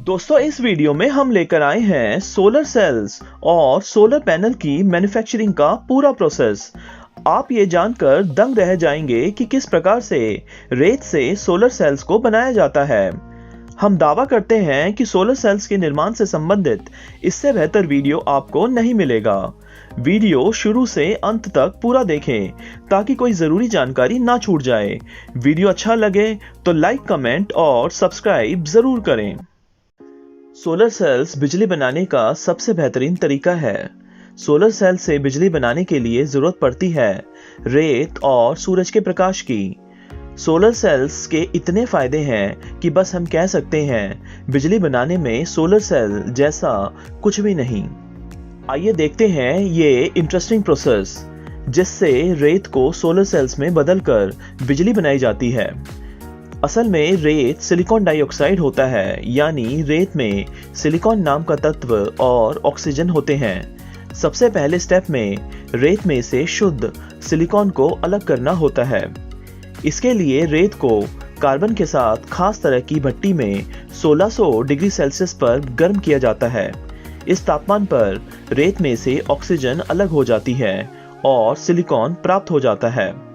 दोस्तों, इस वीडियो में हम लेकर आए हैं सोलर सेल्स और सोलर पैनल की मैन्युफैक्चरिंग का पूरा प्रोसेस। आप ये जानकर दंग रह जाएंगे कि किस प्रकार से रेत से सोलर सेल्स को बनाया जाता है। हम दावा करते हैं कि सोलर सेल्स के निर्माण से संबंधित इससे बेहतर वीडियो आपको नहीं मिलेगा। वीडियो शुरू से अंत तक पूरा देखें ताकि कोई जरूरी जानकारी ना छूट जाए। वीडियो अच्छा लगे तो लाइक, कमेंट और सब्सक्राइब जरूर करें। सोलर सेल्स बिजली बनाने का सबसे बेहतरीन तरीका है। सोलर सेल से बिजली बनाने के लिए जरूरत पड़ती है रेत और सूरज के प्रकाश की। सोलर सेल्स के इतने फायदे हैं कि बस हम कह सकते हैं बिजली बनाने में सोलर सेल जैसा कुछ भी नहीं। आइए देखते हैं ये इंटरेस्टिंग प्रोसेस जिससे रेत को सोलर सेल्स में बदलकर बिजली बनाई जाती है। असल में रेत सिलिकॉन डाइऑक्साइड होता है, यानी रेत में सिलिकॉन नाम का तत्व और ऑक्सीजन होते हैं। सबसे पहले स्टेप में रेत में से शुद्ध सिलिकॉन को अलग करना होता है। इसके लिए रेत को कार्बन के साथ खास तरह की भट्टी में 1600 डिग्री सेल्सियस पर गर्म किया जाता है। इस तापमान पर रेत में से ऑक्सीजन अलग हो जाती है और सिलिकॉन प्राप्त हो जाता है।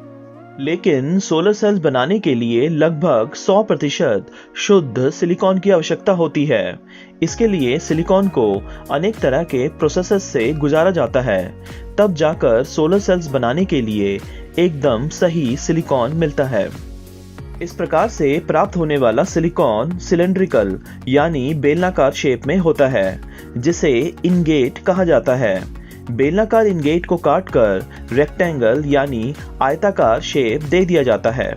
लेकिन सोलर सेल्स बनाने के लिए लगभग 100% शुद्ध सिलिकॉन की आवश्यकता होती है। इसके लिए सिलिकॉन को अनेक तरह के प्रोसेसेस से गुजारा जाता है, तब जाकर सोलर सेल्स बनाने के लिए एकदम सही सिलिकॉन मिलता है। इस प्रकार से प्राप्त होने वाला सिलिकॉन सिलेंड्रिकल यानी बेलनाकार शेप में होता है, जिसे इनगेट कहा जाता है। बेलनाकार इनगेट को काटकर रेक्टेंगल यानी आयताकार शेप दे दिया जाता है।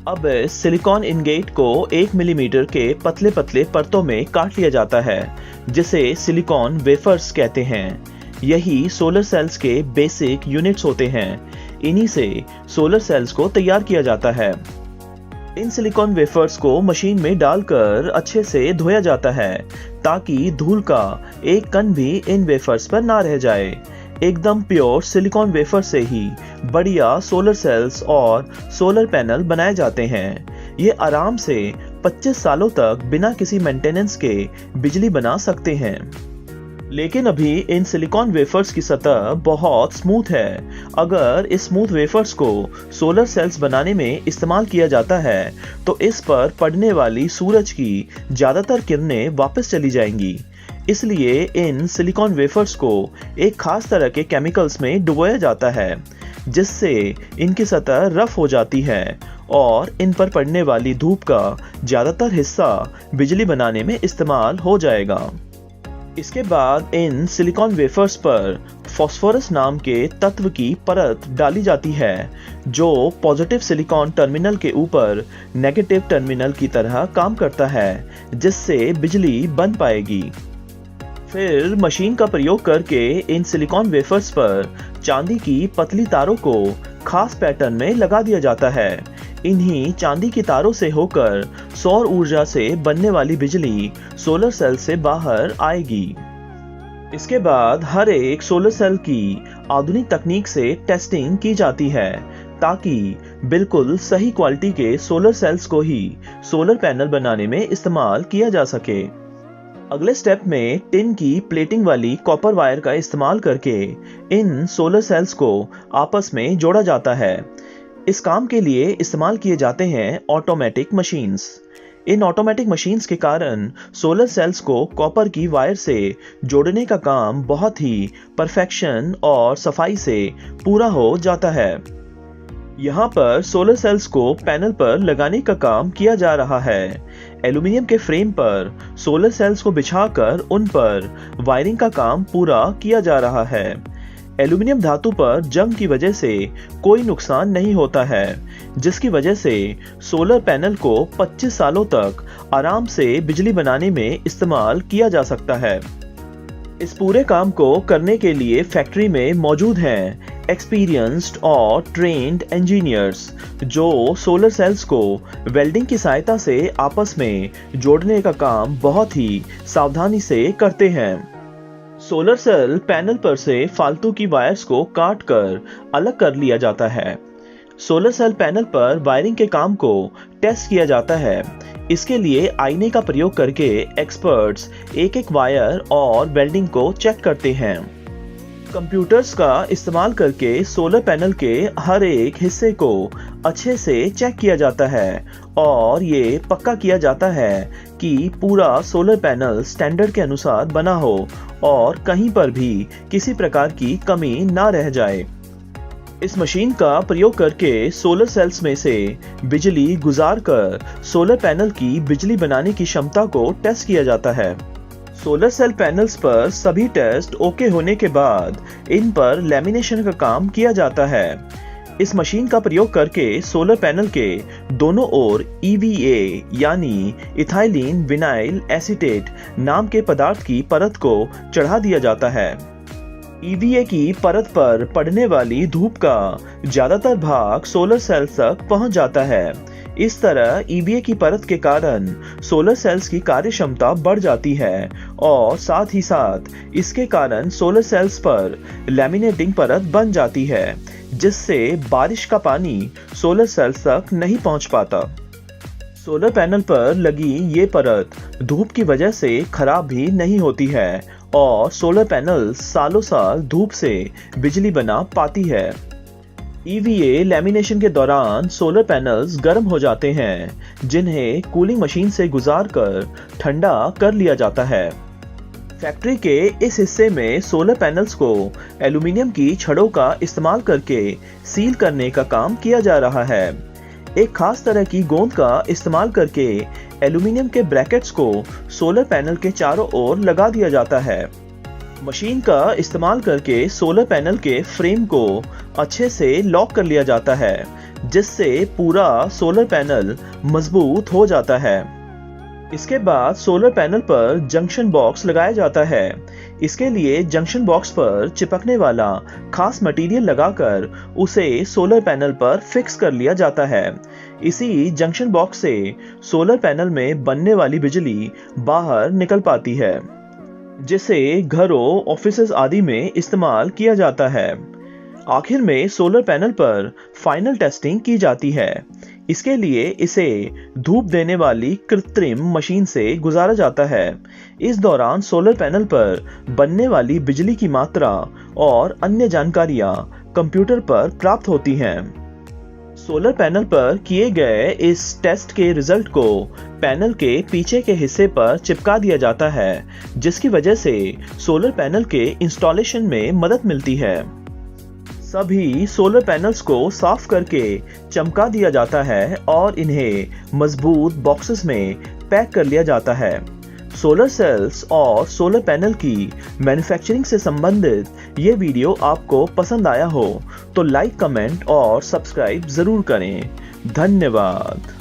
अब सिलिकॉन इनगेट को 1 मिलीमीटर के पतले पतले परतों में काट लिया जाता है, जिसे सिलिकॉन वेफर्स कहते हैं। यही सोलर सेल्स के बेसिक यूनिट्स होते हैं। इन्हीं से सोलर सेल्स को तैयार किया जाता है। इन सिलिकॉन वेफर्स को मशीन में डालकर अच्छे से धोया जाता है ताकि धूल का एक कण भी इन वेफर्स पर ना रह जाए। एकदम प्योर सिलिकॉन वेफर से ही बढ़िया सोलर सेल्स और सोलर पैनल बनाए जाते हैं। ये आराम से 25 सालों तक बिना किसी मेंटेनेंस के बिजली बना सकते हैं। लेकिन अभी इन सिलिकॉन वेफर्स की सतह बहुत स्मूथ है। अगर इस स्मूथ वेफर्स को सोलर सेल्स बनाने में इस्तेमाल किया जाता है तो इस पर पड़ने वाली सूरज की ज्यादातर किरणें वापस चली जाएंगी। इसलिए इन सिलिकॉन वेफर्स को एक खास तरह के केमिकल्स में डुबोया जाता है, जिससे इनकी सतह रफ हो जाती है और इन पर पड़ने वाली धूप का ज्यादातर हिस्सा बिजली बनाने में इस्तेमाल हो जाएगा। इसके बाद इन सिलिकॉन वेफर्स पर फास्फोरस नाम के तत्व की परत डाली जाती है, जो पॉजिटिव सिलिकॉन टर्मिनल के ऊपर नेगेटिव टर्मिनल की तरह काम करता है, जिससे बिजली बन पाएगी। फिर मशीन का प्रयोग करके इन सिलिकॉन वेफर्स पर चांदी की पतली तारों को खास पैटर्न में लगा दिया जाता है। इन्हीं चांदी की तारों से होकर सौर ऊर्जा से बनने वाली बिजली सोलर सेल से बाहर आएगी। इसके बाद हर एक सोलर सेल की आधुनिक तकनीक से टेस्टिंग की जाती है ताकि बिल्कुल सही क्वालिटी के सोलर सेल्स को ही सोलर पैनल बनाने में इस्तेमाल किया जा सके। अगले स्टेप में टिन की प्लेटिंग वाली कॉपर वायर का इस्तेमाल करके इन सोलर सेल्स को आपस में जोड़ा जाता है। इस काम के लिए इस्तेमाल किए जाते हैं ऑटोमेटिक मशीन्स। इन ऑटोमेटिक मशीन्स के कारण सोलर सेल्स को कॉपर की वायर से जोड़ने का काम बहुत ही परफेक्शन और सफाई से पूरा हो जाता है। यहाँ पर सोलर सेल्स को पैनल पर लगाने का काम किया जा रहा है। एल्यूमिनियम के फ्रेम पर सोलर सेल्स को बिछाकर उन पर वायरिंग का काम पूरा किया जा रहा है। एल्यूमिनियम धातु पर जंग की वजह से कोई नुकसान नहीं होता है, जिसकी वजह से सोलर पैनल को 25 सालों तक आराम से बिजली बनाने में इस्तेमाल किया जा सकता है। इस पूरे काम को करने के लिए फैक्ट्री में मौजूद हैं एक्सपीरियंस्ड और ट्रेन्ड इंजीनियर्स, जो सोलर सेल्स को वेल्डिंग की सहायता से आपस में जोड़ने का काम बहुत ही सावधानी से करते हैं। सोलर सेल पैनल पर से फालतू की वायर्स को काट कर अलग कर लिया जाता है। सोलर सेल पैनल पर वायरिंग के काम को टेस्ट किया जाता है। इसके लिए आईने का प्रयोग करके एक्सपर्ट्स एक एक वायर और वेल्डिंग को चेक करते हैं। कंप्यूटर्स का इस्तेमाल करके सोलर पैनल के हर एक हिस्से को अच्छे से चेक किया जाता है और ये पक्का किया जाता है कि पूरा सोलर पैनल स्टैंडर्ड के अनुसार बना हो और कहीं पर भी किसी प्रकार की कमी ना रह जाए। इस मशीन का प्रयोग करके सोलर सेल्स में से बिजली गुजारकर सोलर पैनल की बिजली बनाने की क्षमता को टेस्ट किया जाता है। सोलर सेल पैनल्स पर सभी टेस्ट ओके होने के बाद इन पर लैमिनेशन का काम किया जाता है। इस मशीन का प्रयोग करके सोलर पैनल के दोनों ओर EVA यानी इथाइलिन विनाइल एसीटेट नाम के पदार्थ की परत को चढ़ा दिया जाता है। EVA की परत पर पड़ने वाली धूप का ज्यादातर भाग सोलर सेल्स तक पहुंच जाता है। इस तरह EVA की परत के कारण सोलर सेल्स की कार्य क्षमता बढ़ जाती है और साथ ही साथ इसके कारण सोलर सेल्स पर लैमिनेटिंग परत बन जाती है, जिससे बारिश का पानी सोलर सेल्स तक नहीं पहुंच पाता। सोलर पैनल पर लगी ये परत धूप की वजह से खराब भी नहीं होती है और सोलर पैनल सालों साल धूप से बिजली बना पाती है। EVA लैमिनेशन के दौरान सोलर पैनल्स गर्म हो जाते हैं, जिन्हें कूलिंग मशीन से गुजारकर ठंडा कर लिया जाता है। फैक्ट्री के इस हिस्से में सोलर पैनल्स को एल्यूमीनियम की छड़ों का इस्तेमाल करके सील करने का काम किया जा रहा है। एक खास तरह की गोंद का इस्तेमाल करके एल्यूमीनियम के ब्रैकेट्स को सोलर पैनल के चारों ओर लगा दिया जाता है। मशीन का इस्तेमाल करके सोलर पैनल के फ्रेम को अच्छे से लॉक कर लिया जाता है, जिससे पूरा सोलर पैनल मजबूत हो जाता है। इसके बाद सोलर पैनल पर जंक्शन बॉक्स लगाया जाता है। इसके लिए जंक्शन बॉक्स पर चिपकने वाला खास मटेरियल लगाकर उसे सोलर पैनल पर फिक्स कर लिया जाता है। इसी जंक्शन बॉक्स से सोलर पैनल में बनने वाली बिजली बाहर निकल पाती है, जिसे घरों, ऑफिसेज आदि में इस्तेमाल किया जाता है। आखिर में सोलर पैनल पर फाइनल टेस्टिंग की जाती है। इसके लिए इसे धूप देने वाली कृत्रिम मशीन से गुजारा जाता है। इस दौरान सोलर पैनल पर बनने वाली बिजली की मात्रा और अन्य जानकारियां कंप्यूटर पर प्राप्त होती हैं। सोलर पैनल पर किए गए इस टेस्ट के रिजल्ट को पैनल के पीछे के हिस्से पर चिपका दिया जाता है, जिसकी वजह से सोलर पैनल के इंस्टॉलेशन में मदद मिलती है। सभी सोलर पैनल्स को साफ करके चमका दिया जाता है और इन्हें मजबूत बॉक्सेस में पैक कर लिया जाता है। सोलर सेल्स और सोलर पैनल की मैन्युफैक्चरिंग से संबंधित ये वीडियो आपको पसंद आया हो तो लाइक, कमेंट और सब्सक्राइब जरूर करें। धन्यवाद।